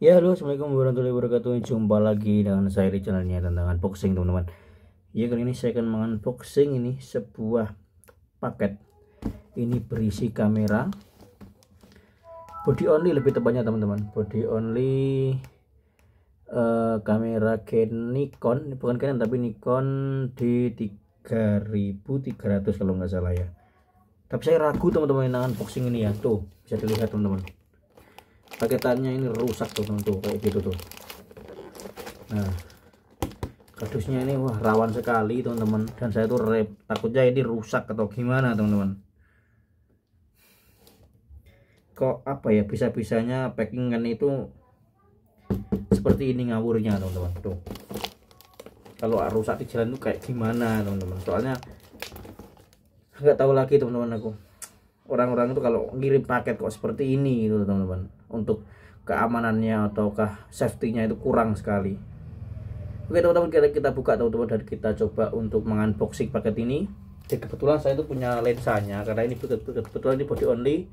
Ya, halo, assalamualaikum warahmatullahi wabarakatuh. Jumpa lagi dengan saya di channelnya tentang unboxing, teman-teman. Ya, kali ini saya akan mengunboxing ini sebuah paket. Ini berisi kamera body only, lebih tepatnya teman-teman, body only. Kamera Nikon, bukan Canon tapi Nikon D3300 kalau nggak salah ya. Tapi saya ragu teman-teman dengan unboxing ini ya. Tuh bisa dilihat teman-teman, paketannya ini rusak tuh teman, tuh kayak gitu tuh. Nah, kardusnya ini wah rawan sekali teman-teman, dan saya tuh takutnya ini rusak atau gimana teman-teman. Kok apa ya, bisa-bisanya packingan itu seperti ini ngawurnya teman-teman. Tuh kalau rusak di jalan tuh kayak gimana teman-teman, soalnya nggak tahu lagi teman-teman, aku orang-orang itu kalau ngirim paket kok seperti ini gitu teman-teman. Untuk keamanannya ataukah safety-nya itu kurang sekali. Oke teman-teman, kita buka teman-teman, dan kita coba untuk mengunboxing paket ini. Dan kebetulan saya itu punya lensanya, karena ini kebetulan ini body only,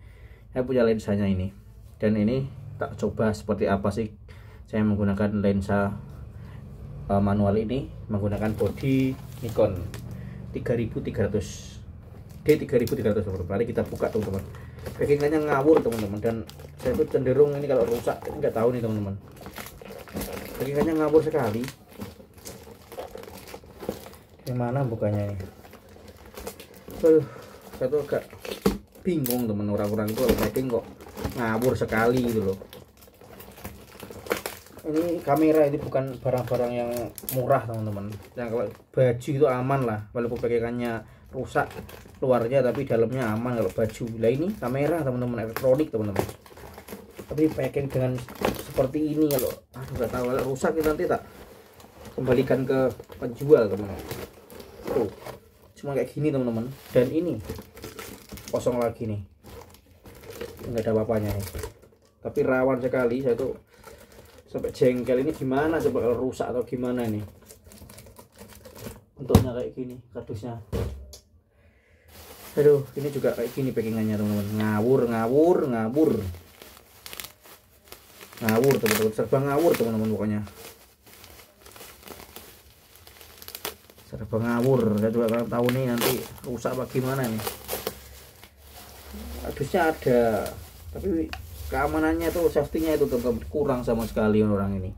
saya punya lensanya ini. Dan ini tak coba seperti apa sih saya menggunakan lensa manual ini, menggunakan body Nikon 3300 D3300 teman-teman. Mari kita buka teman-teman. Packingannya ngawur teman-teman, dan saya tuh cenderung ini kalau rusak nggak tahu nih teman-teman. Packingannya ngawur sekali. Gimana bukanya ini? Saya tuh agak bingung teman, orang-orang itu kalau packing kok ngawur sekali gitu loh. Ini kamera, ini bukan barang-barang yang murah teman-teman. Yang kalau baju itu aman lah, walaupun packingannya rusak luarnya tapi dalamnya aman kalau baju. Lah ini kamera teman-teman, elektronik teman-teman, tapi packing dengan seperti ini, kalau aduh nggak tahu, kalau rusak nanti tak kembalikan ke penjual teman-teman. Tuh cuma kayak gini teman-teman, dan ini kosong lagi nih, nggak ada apa-apanya nih, tapi rawan sekali. Saya tuh sampai jengkel, ini gimana coba kalau rusak atau gimana nih. Bentuknya kayak gini kardusnya, aduh ini juga kayak gini packingannya teman-teman. Ngawur teman-teman, serba ngawur teman-teman, pokoknya serba ngawur. Saya juga kurang tahu nih nanti rusak apa gimana nih. Kardusnya ada, tapi keamanannya tuh, safety-nya itu tetap kurang sama sekali orang ini.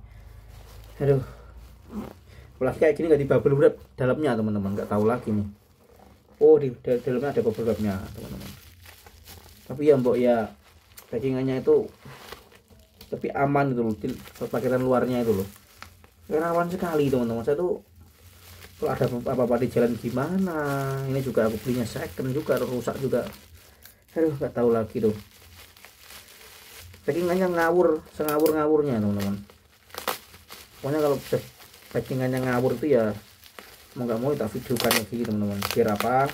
Aduh, apalagi kayak gini nggak di bubble wrap dalamnya teman-teman, nggak tahu lagi nih. Oh, di dalamnya ada bubble wrapnya teman-teman. Tapi ya mbok ya, packingannya itu tapi aman gitu loh, paketan luarnya itu loh rawan sekali teman-teman. Saya tuh kalau ada apa-apa di jalan gimana. Ini juga aku belinya second juga, rusak juga. Aduh nggak tahu lagi tuh, packingannya ngawur, sengawur-ngawurnya teman-teman. Pokoknya kalau packingannya ngawur itu ya mau nggak mau tak videokan lagi teman-teman, biar apa,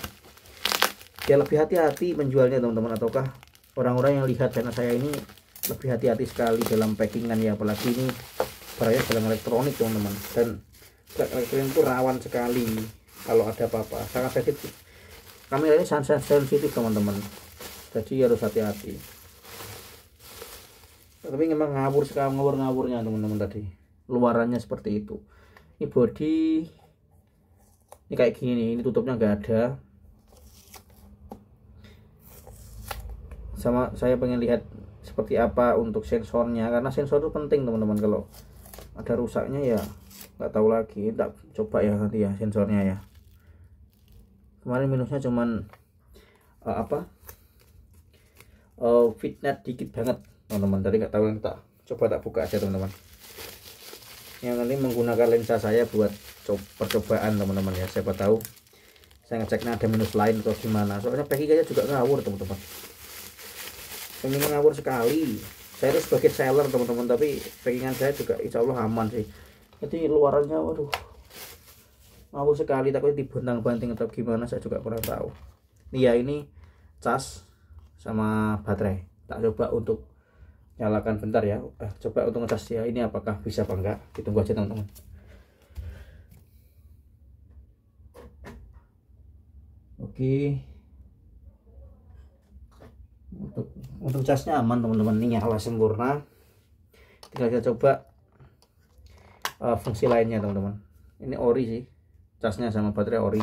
biar lebih hati-hati menjualnya teman-teman, ataukah orang-orang yang lihat channel saya ini lebih hati-hati sekali dalam packingan ya. Apalagi ini barangnya barang elektronik teman-teman, dan elektronik itu rawan sekali kalau ada apa-apa, sangat sensitif. Kamera ini sangat sensitif teman-teman, jadi harus hati-hati. Tapi memang ngawur sekali, ngawur-ngawurnya teman-teman. Tadi luarannya seperti itu. Ini body ini kayak gini, ini tutupnya nggak ada. Sama saya pengen lihat seperti apa untuk sensornya, karena sensor itu penting teman-teman. Kalau ada rusaknya ya nggak tahu lagi, tak coba ya nanti ya sensornya ya. Kemarin minusnya cuman fitnet dikit banget teman-teman, tadi nggak tahu, yang tak coba tak buka aja teman-teman. Yang nanti menggunakan lensa saya buat percobaan teman-teman ya, siapa tahu saya ngeceknya ada minus lain atau gimana. Soalnya packingannya juga ngawur teman-teman, ini ngawur sekali. Saya itu sebagai seller teman-teman, tapi packingan saya juga insya Allah aman sih. Jadi luarannya waduh ngawur sekali, takutnya dibontang-banting atau gimana, saya juga kurang tahu. Iya, ini cas sama baterai, tak coba untuk nyalakan bentar ya. Coba untuk ngecas ya, ini apakah bisa apa enggak, ditunggu aja teman-teman. Oke, untuk casnya aman teman-teman, ini nyala sempurna. tinggal kita coba fungsi lainnya teman-teman. Ini ori sih, casnya sama baterai ori.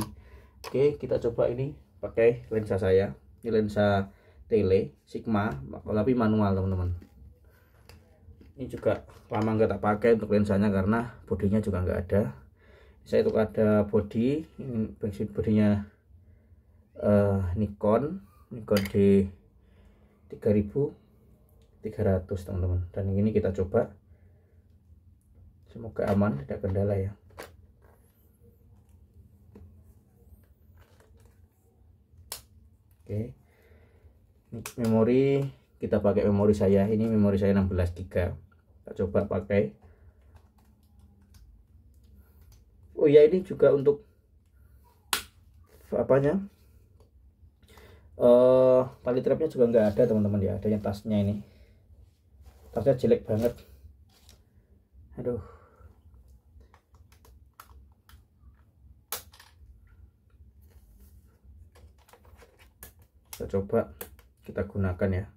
Oke, kita coba ini pakai lensa saya. Ini lensa tele Sigma tapi manual teman-teman. Ini juga lama nggak tak pakai untuk lensanya karena bodinya juga nggak ada. Saya itu ada body, ini bodinya Nikon D3300 teman-teman. Dan ini kita coba, semoga aman, tidak kendala ya. Oke, memori kita pakai memori saya, ini memori saya 16 GB. Kita coba pakai. Oh ya, ini juga untuk apanya, tali trapnya juga nggak ada teman-teman ya, adanya tasnya. Ini tasnya jelek banget, aduh. Kita coba kita gunakan ya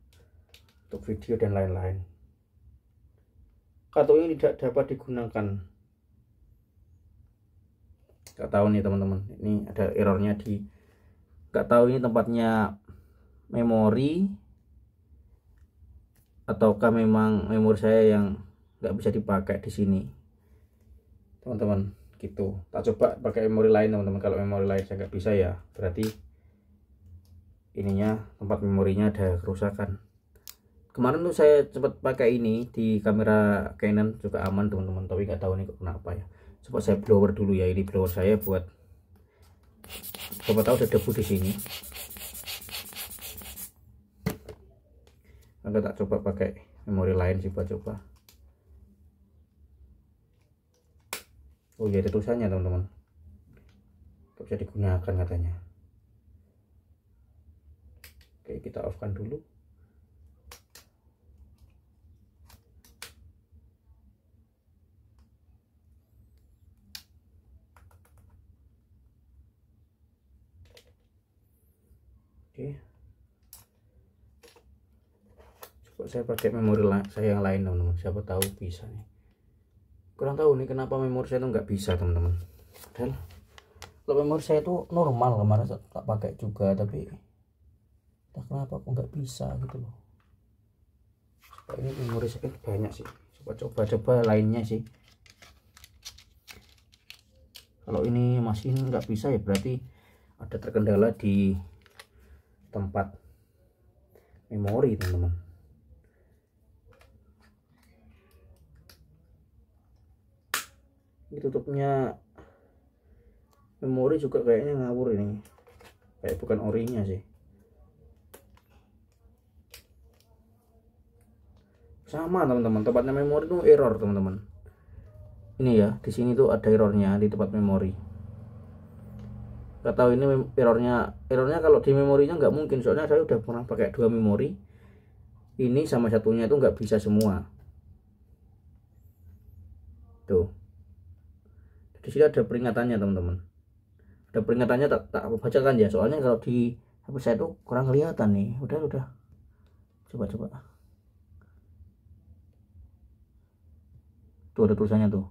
untuk video dan lain-lain. Kartu ini tidak dapat digunakan, nggak tahu nih teman-teman, ini ada errornya di, nggak tahu ini tempatnya memori ataukah memang memori saya yang nggak bisa dipakai di sini teman-teman gitu. Tak coba pakai memori lain teman-teman. Kalau memori lain saya nggak bisa ya berarti ininya, tempat memorinya ada kerusakan. Kemarin tuh saya sempat pakai ini di kamera Canon juga aman teman-teman, tapi nggak tahu nih kenapa ya. Coba saya blower dulu ya, ini blower saya buat siapa tahu ada debu di sini. Maka tak coba pakai memori lain, coba. Oh iya, ada tulisannya teman-teman, bisa digunakan katanya. Oke, kita off kan dulu. Oke, coba saya pakai memori saya yang lain teman-teman, siapa tahu bisa nih. Kurang tahu nih kenapa memori saya itu nggak bisa teman-teman. Dan kalau memori saya itu normal, kemarin tak pakai juga, tapi entah kenapa kok nggak bisa gitu loh. Coba ini memori saya banyak sih, coba lainnya sih. Kalau ini masih nggak bisa ya berarti ada terkendala di tempat memori teman-teman. Ini tutupnya memori juga kayaknya ngawur, ini kayak bukan orinya sih. Sama teman-teman, tempatnya memori itu error teman-teman. Ini ya, di sini tuh ada errornya di tempat memori. Gak tahu ini errornya kalau di memorinya nggak mungkin, soalnya saya udah pernah pakai 2 memori. Ini sama satunya itu nggak bisa semua. Tuh, di sini ada peringatannya teman-teman. Ada peringatannya, tak bacakan ya, soalnya kalau di HP saya tuh kurang kelihatan nih. Udah. Coba. Tuh ada tulisannya tuh.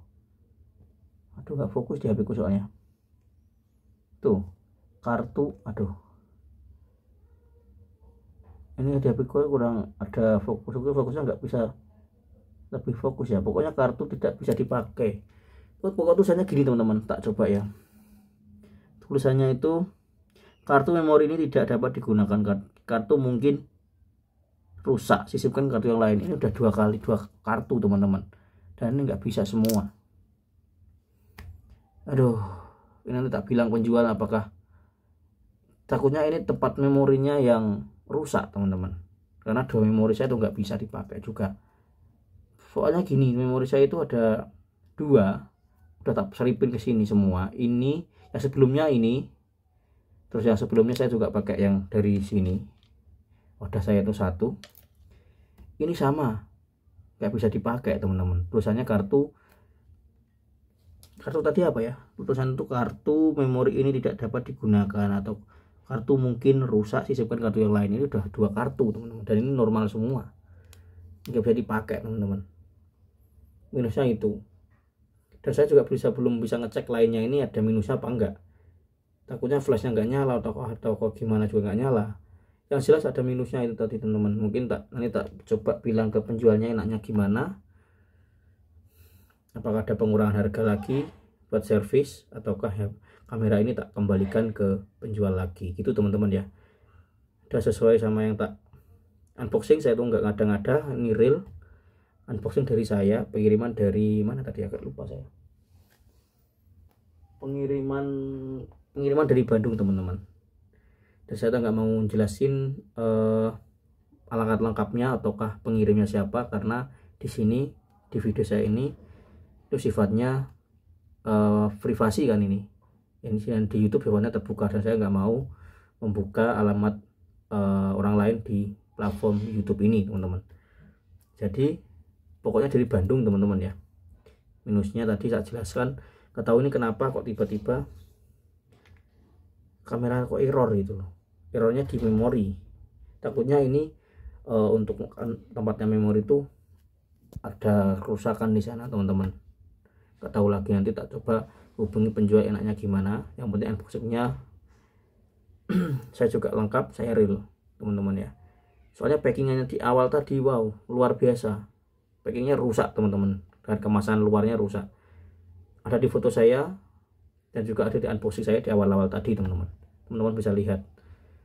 Aduh, nggak fokus di HP ku soalnya. Tuh, kartu, aduh. Ini di HP ku kurang ada fokusnya nggak bisa lebih fokus ya. Pokoknya kartu tidak bisa dipakai. Pokoknya tulisannya gini teman-teman, tak coba ya. Tulisannya itu, kartu memori ini tidak dapat digunakan, kartu mungkin rusak, sisipkan kartu yang lain. Ini udah 2 kartu teman-teman, dan ini nggak bisa semua. Aduh, ini nanti tak bilang penjual, apakah takutnya ini tempat memorinya yang rusak teman-teman, karena 2 memori saya tuh nggak bisa dipakai juga. Soalnya gini, memori saya itu ada 2, udah tak selipin ke sini semua. Ini yang sebelumnya ini, terus yang sebelumnya saya juga pakai yang dari sini, wadah saya itu 1. Ini sama, nggak bisa dipakai teman-teman. Tulisannya kartu tadi apa ya, tulisan itu kartu memori ini tidak dapat digunakan, atau kartu mungkin rusak, sisipkan kartu yang lain. Ini udah 2 kartu teman-teman, dan ini normal semua, nggak bisa dipakai teman-teman. minusnya itu. Dan saya juga belum bisa ngecek lainnya ini ada minusnya apa enggak, takutnya flashnya nggak nyala atau kok gimana juga nggak nyala. Yang jelas ada minusnya itu tadi teman-teman. Mungkin nanti tak coba bilang ke penjualnya enaknya gimana, apakah ada pengurangan harga lagi buat servis, ataukah ya kamera ini tak kembalikan ke penjual lagi gitu teman-teman ya. Udah sesuai sama yang tak unboxing, saya tuh nggak ngada-ngada, ini real unboxing dari saya, pengiriman dari mana tadi agak lupa saya, pengiriman dari Bandung teman-teman. Dan saya nggak mau jelasin alamat lengkapnya ataukah pengirimnya siapa, karena di sini di video saya ini itu sifatnya privasi kan ini di YouTube sifatnya terbuka, dan saya nggak mau membuka alamat orang lain di platform YouTube ini teman-teman. Jadi pokoknya dari Bandung teman-teman ya. Minusnya tadi saya jelaskan, nggak tahu ini kenapa kok tiba-tiba kamera kok error gitu loh, errornya di memori. Takutnya ini untuk tempatnya memori itu ada kerusakan di sana teman-teman. Nggak tahu lagi, nanti tak coba hubungi penjual enaknya gimana. Yang penting unboxingnya saya juga lengkap, saya real teman-teman ya. Soalnya packingannya di awal tadi wow luar biasa, packingnya rusak teman-teman, dan kemasan luarnya rusak. Ada di foto saya dan juga ada di unboxing saya di awal-awal tadi teman-teman. Teman-teman bisa lihat,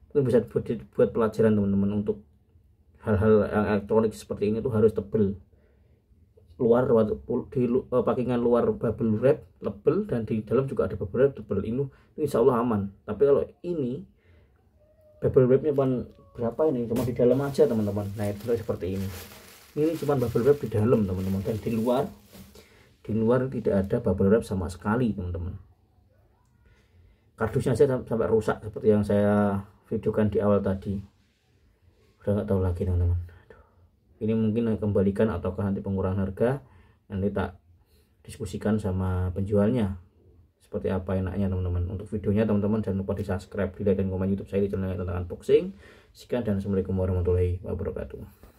itu bisa buat pelajaran teman-teman. Untuk hal-hal elektronik seperti ini tuh harus tebel, luar di packingan luar bubble wrap tebel, dan di dalam juga ada bubble wrap tebel. Ini insya Allah aman. Tapi kalau ini bubble wrapnya berapa ini, cuma di dalam aja teman-teman. Nah itu seperti ini cuma bubble wrap di dalam teman-teman, dan di luar tidak ada bubble wrap sama sekali teman-teman. Kardusnya saja sampai rusak seperti yang saya videokan di awal tadi. Udah nggak tahu lagi teman-teman. Ini mungkin kembalikan ataukah nanti pengurangan harga, nanti tak diskusikan sama penjualnya seperti apa enaknya teman-teman. Untuk videonya teman-teman jangan lupa di subscribe, di like dan komen YouTube saya di channel tentang unboxing. Sekian dan assalamualaikum warahmatullahi wabarakatuh.